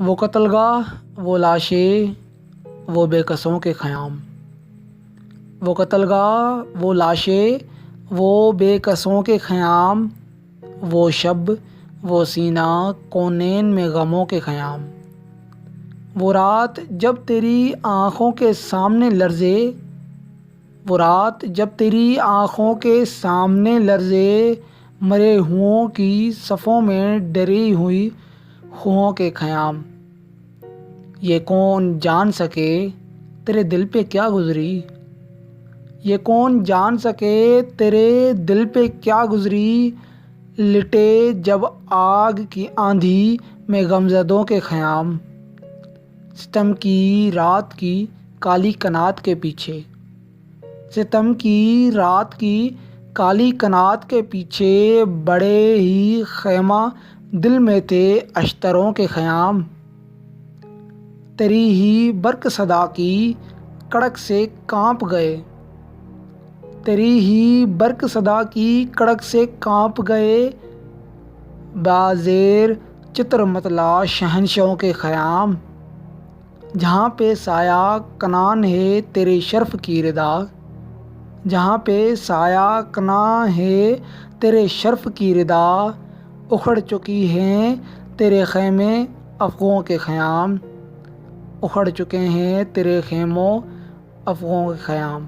وہ قتل گاہ، وہ لاشیں، وہ بے کسوں کے خیام۔ وہ قتل گاہ، وہ لاشیں، وہ بے کسوں کے خیام، وہ شب، وہ سینہ کونین میں غموں کے خیام۔ وہ رات جب تیری آنکھوں کے سامنے لرزے، وہ رات جب تیری آنکھوں کے سامنے لرزے، مرے ہوں کی صفوں میں ڈری ہوئی خوں کے خیام۔ یہ کون جان سکے تیرے دل پہ کیا گزری، یہ کون جان سکے تیرے دل پہ کیا گزری، لٹے جب آگ کی آندھی میں غمزدوں کے خیام۔ ستم کی رات کی کالی کنات کے پیچھے، ستم کی رات کی کالی کنات کے پیچھے، بڑے ہی خیمہ دل میں تھے اشتروں کے خیام۔ تیری ہی برق صدا کی کڑک سے کانپ گئے، تیری ہی برق صدا کی کڑک سے کانپ گئے، بازیر چتر متلا شہنشہوں کے خیام۔ جہاں پہ سایہ کنان ہے تیرے شرف کی ردا، جہاں پہ سایہ کنان ہے تیرے شرف کی ردا، اکھڑ چکی ہیں تیرے خیمے افقوں کے خیام، اکھڑ چکے ہیں تیرے خیموں افقوں کے خیام۔